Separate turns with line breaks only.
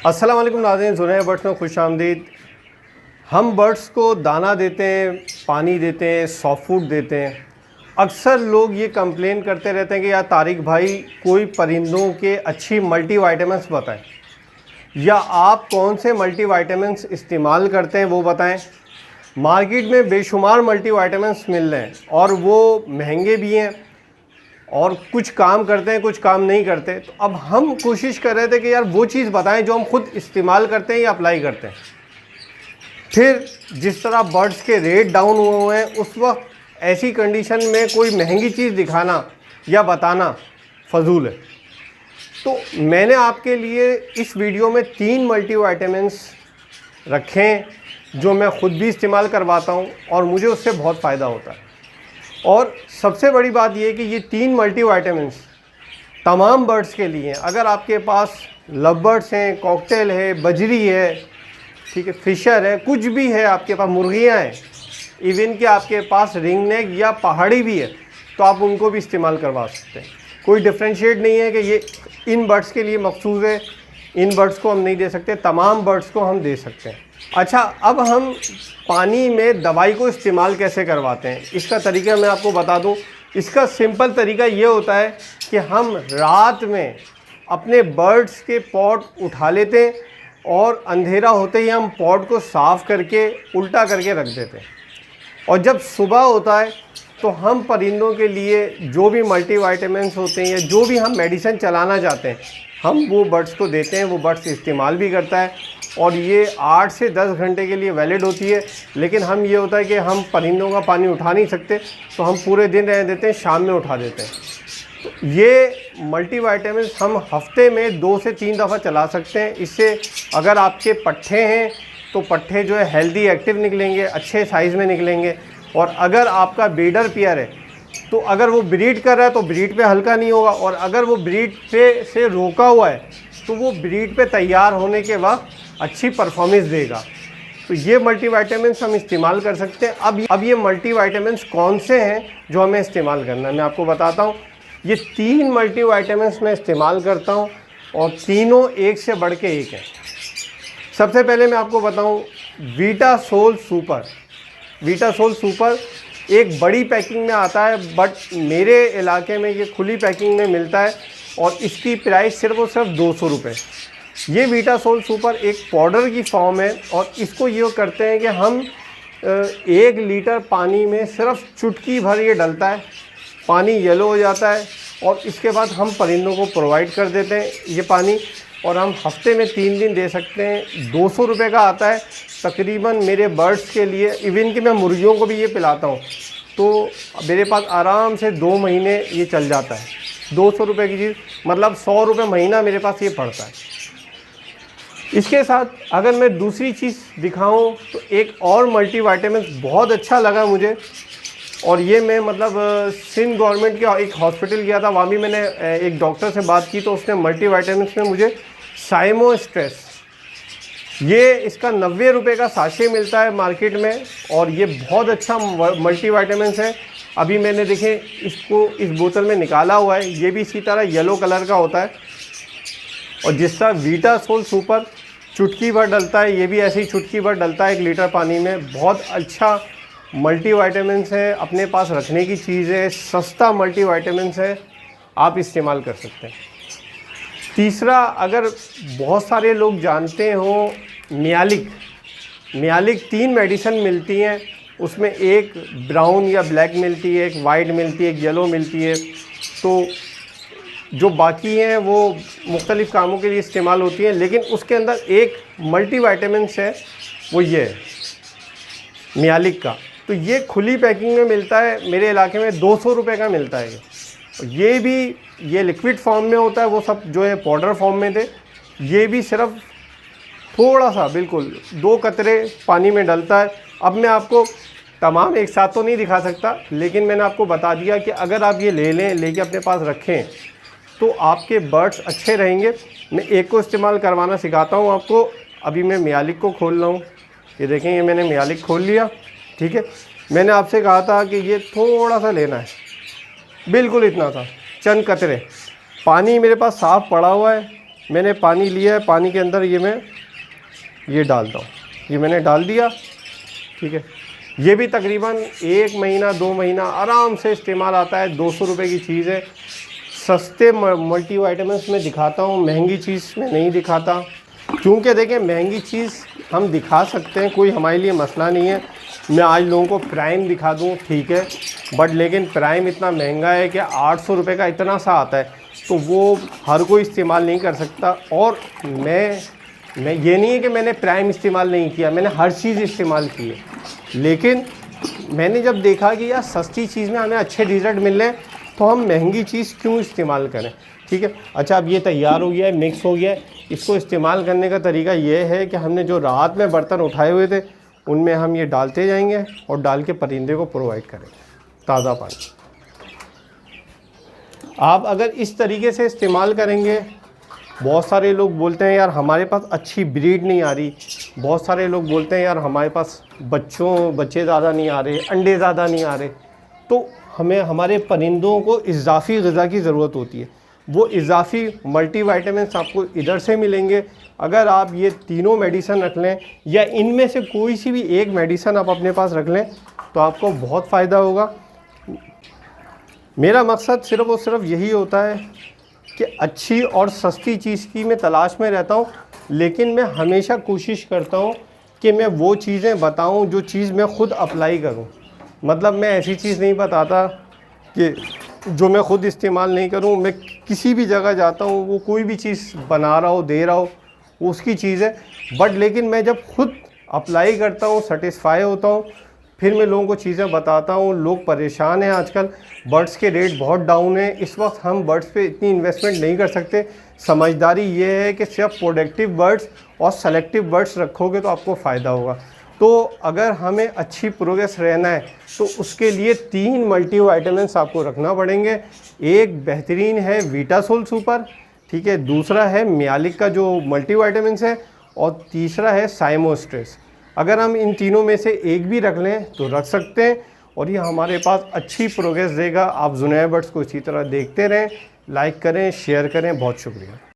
अस्सलाम वालेकुम नाज़रीन, सुनहरे बर्ड्स में खुश आमदीद। हम बर्ड्स को दाना देते हैं, पानी देते हैं, सॉफ्ट फूड देते हैं। अक्सर लोग ये कंप्लेन करते रहते हैं कि यार तारिक भाई कोई परिंदों के अच्छी मल्टीविटामिन्स बताएं, या आप कौन से मल्टीविटामिन्स इस्तेमाल करते हैं वो बताएं। मार्केट में बेशुमार मल्टीविटामिन्स मिल रहे हैं और वो महंगे भी हैं और कुछ काम करते हैं, कुछ काम नहीं करते। तो अब हम कोशिश कर रहे थे कि यार वो चीज़ बताएं जो हम खुद इस्तेमाल करते हैं या अप्लाई करते हैं। फिर जिस तरह बर्ड्स के रेट डाउन हुए हैं, उस वक्त ऐसी कंडीशन में कोई महंगी चीज़ दिखाना या बताना फजूल है। तो मैंने आपके लिए इस वीडियो में 3 मल्टीविटामिन्स रखें जो मैं ख़ुद भी इस्तेमाल करवाता हूँ और मुझे उससे बहुत फ़ायदा होता है। और सबसे बड़ी बात यह है कि ये 3 मल्टीविटामिन्स तमाम बर्ड्स के लिए हैं। अगर आपके पास लव बर्ड्स हैं, कॉकटेल है, बजरी है, ठीक है, फिशर है, कुछ भी है, आपके पास मुर्गियां हैं, इवन कि आपके पास रिंग नेक या पहाड़ी भी है, तो आप उनको भी इस्तेमाल करवा सकते हैं। कोई डिफ्रेंशिएट नहीं है कि ये इन बर्ड्स के लिए मखसूस है, इन बर्ड्स को हम नहीं दे सकते, तमाम बर्ड्स को हम दे सकते हैं। अच्छा, अब हम पानी में दवाई को इस्तेमाल कैसे करवाते हैं, इसका तरीका मैं आपको बता दूं। इसका सिंपल तरीका ये होता है कि हम रात में अपने बर्ड्स के पॉट उठा लेते हैं और अंधेरा होते ही हम पॉट को साफ़ करके उल्टा करके रख देते हैं, और जब सुबह होता है तो हम परिंदों के लिए जो भी मल्टीविटामिन्स होते हैं या जो भी हम मेडिसिन चलाना चाहते हैं, हम वो बर्ड्स को देते हैं। वो बर्ड्स इस्तेमाल भी करता है और ये 8 से 10 घंटे के लिए वैलिड होती है। लेकिन हम ये होता है कि हम परिंदों का पानी उठा नहीं सकते, तो हम पूरे दिन रहने देते हैं, शाम में उठा देते हैं। तो ये मल्टीविटामिन्स हम हफ्ते में 2 से 3 दफ़ा चला सकते हैं। इससे अगर आपके पट्ठे हैं तो पट्ठे जो है हेल्दी एक्टिव निकलेंगे, अच्छे साइज़ में निकलेंगे। और अगर आपका ब्रीडर पेयर है तो अगर वो ब्रीड कर रहा है तो ब्रीड पे हल्का नहीं होगा, और अगर वो ब्रीड पे से रोका हुआ है तो वो ब्रीड पे तैयार होने के वक्त अच्छी परफॉर्मेंस देगा। तो ये मल्टीविटामिन्स हम इस्तेमाल कर सकते हैं। अब ये मल्टीविटामिन्स कौन से हैं जो हमें इस्तेमाल करना है, मैं आपको बताता हूँ। ये 3 मल्टीविटामिन्स मैं इस्तेमाल करता हूँ और तीनों एक से बढ़ के एक हैं। सबसे पहले मैं आपको बताऊँ वीटासोल सुपर। वीटासोल सुपर एक बड़ी पैकिंग में आता है, बट मेरे इलाके में ये खुली पैकिंग में मिलता है और इसकी प्राइस सिर्फ और सिर्फ 200 रुपये। ये वीटासोल सुपर एक पाउडर की फॉर्म है और इसको ये करते हैं कि हम 1 लीटर पानी में सिर्फ चुटकी भर ये डलता है, पानी येलो हो जाता है और इसके बाद हम परिंदों को प्रोवाइड कर देते हैं ये पानी, और हम हफ्ते में 3 दिन दे सकते हैं। 200 रुपये का आता है तकरीबन मेरे बर्ड्स के लिए। इवन कि मैं मुर्गियों को भी ये पिलाता हूँ, तो मेरे पास आराम से 2 महीने ये चल जाता है। 200 रुपये की चीज़ मतलब 100 रुपये महीना मेरे पास ये पड़ता है। इसके साथ अगर मैं दूसरी चीज़ दिखाऊं तो एक और मल्टीविटामिन्स बहुत अच्छा लगा मुझे, और ये मैं मतलब सिंध गवर्नमेंट के एक हॉस्पिटल गया था, वहाँ भी मैंने एक डॉक्टर से बात की तो उसने मल्टीविटामिन्स में मुझे साइमो स्ट्रेस, ये इसका 90 रुपये का साशे मिलता है मार्केट में, और ये बहुत अच्छा मल्टीविटामिन्स है। अभी मैंने देखे इसको इस बोतल में निकाला हुआ है, ये भी इसी तरह येलो कलर का होता है। और जिस तरह वीटासोल सुपर चुटकी भर डलता है, ये भी ऐसे ही चुटकी भर डलता है 1 लीटर पानी में। बहुत अच्छा मल्टीविटामिन्स है, अपने पास रखने की चीज़ है, सस्ता मल्टीविटामिन्स है, आप इस्तेमाल कर सकते हैं। तीसरा, अगर बहुत सारे लोग जानते हो मियालिक 3 मेडिसिन मिलती हैं, उसमें एक ब्राउन या ब्लैक मिलती है, एक वाइट मिलती है, एक येलो मिलती है। तो जो बाकी हैं वो मुख्तलिफ़ कामों के लिए इस्तेमाल होती हैं, लेकिन उसके अंदर एक मल्टीविटामिन्स है, वो ये है मियालिक का। तो ये खुली पैकिंग में मिलता है, मेरे इलाके में 200 रुपये का मिलता है। ये भी ये लिक्विड फॉर्म में होता है, वो सब जो है पाउडर फॉर्म में थे। ये भी सिर्फ थोड़ा सा बिल्कुल 2 कतरे पानी में डलता है। अब मैं आपको तमाम एक साथ तो नहीं दिखा सकता, लेकिन मैंने आपको बता दिया कि अगर आप ये लेके अपने पास रखें तो आपके बर्ड्स अच्छे रहेंगे। मैं एक को इस्तेमाल करवाना सिखाता हूँ आपको। अभी मैं मियालिक को खोल रहा हूँ, ये देखें, ये मैंने मियालिक खोल लिया, ठीक है। मैंने आपसे कहा था कि ये थोड़ा सा लेना है, बिल्कुल इतना सा, चंद कतरे। पानी मेरे पास साफ़ पड़ा हुआ है, मैंने पानी लिया है, पानी के अंदर ये डालता हूँ, ये मैंने डाल दिया, ठीक है। ये भी तकरीबन 1 महीना 2 महीना आराम से इस्तेमाल आता है। 200 रुपये की चीज़ है। सस्ते मल्टीविटामिन्स में दिखाता हूँ, महंगी चीज़ में नहीं दिखाता, क्योंकि देखें महंगी चीज़ हम दिखा सकते हैं, कोई हमारे लिए मसला नहीं है। मैं आज लोगों को प्राइम दिखा दूँ, ठीक है, बट लेकिन प्राइम इतना महंगा है कि 800 रुपये का इतना सा आता है, तो वो हर कोई इस्तेमाल नहीं कर सकता। और मैं ये नहीं है कि मैंने प्राइम इस्तेमाल नहीं किया, मैंने हर चीज़ इस्तेमाल की है, लेकिन मैंने जब देखा कि यार सस्ती चीज़ में हमें अच्छे रिज़ल्ट मिल रहे हैं, तो हम महंगी चीज़ क्यों इस्तेमाल करें, ठीक है। अच्छा, अब ये तैयार हो गया है, मिक्स हो गया है। इसको इस्तेमाल करने का तरीका ये है कि हमने जो रात में बर्तन उठाए हुए थे उनमें हम ये डालते जाएंगे और डाल के परिंदे को प्रोवाइड करेंगे ताज़ा पानी। आप अगर इस तरीके से इस्तेमाल करेंगे, बहुत सारे लोग बोलते हैं यार हमारे पास अच्छी ब्रीड नहीं आ रही, बहुत सारे लोग बोलते हैं यार हमारे पास बच्चे ज़्यादा नहीं आ रहे, अंडे ज़्यादा नहीं आ रहे, तो हमें हमारे परिंदों को इजाफ़ी ग़िज़ा की ज़रूरत होती है। वो इजाफ़ी मल्टीविटामिन्स आपको इधर से मिलेंगे। अगर आप ये तीनों मेडिसिन रख लें या इनमें से कोई सी भी एक मेडिसिन आप अपने पास रख लें तो आपको बहुत फ़ायदा होगा। मेरा मकसद सिर्फ़ और सिर्फ यही होता है कि अच्छी और सस्ती चीज़ की मैं तलाश में रहता हूँ, लेकिन मैं हमेशा कोशिश करता हूँ कि मैं वो चीज़ें बताऊँ जो चीज़ मैं ख़ुद अप्लाई करूँ। मतलब मैं ऐसी चीज़ नहीं बताता कि जो मैं ख़ुद इस्तेमाल नहीं करूँ। मैं किसी भी जगह जाता हूँ, वो कोई भी चीज़ बना रहा हो, दे रहा हो, उसकी चीज़ है, बट लेकिन मैं जब खुद अप्लाई करता हूँ, सेटिस्फाई होता हूँ, फिर मैं लोगों को चीज़ें बताता हूँ। लोग परेशान हैं आजकल, बर्ड्स के रेट बहुत डाउन है, इस वक्त हम बर्ड्स पे इतनी इन्वेस्टमेंट नहीं कर सकते। समझदारी ये है कि सिर्फ प्रोडक्टिव बर्ड्स और सेलेक्टिव बर्ड्स रखोगे तो आपको फ़ायदा होगा। तो अगर हमें अच्छी प्रोग्रेस रहना है तो उसके लिए 3 मल्टीविटामिन्स आपको रखना पड़ेंगे। एक बेहतरीन है वीटासोल सुपर, ठीक है, दूसरा है मियालिक का जो मल्टीविटामिन्स है, और तीसरा है साइमोस्ट्रेस। अगर हम इन तीनों में से एक भी रख लें तो रख सकते हैं, और ये हमारे पास अच्छी प्रोग्रेस देगा। आप जुनैया बर्ड्स को इसी तरह देखते रहें, लाइक करें, शेयर करें। बहुत शुक्रिया।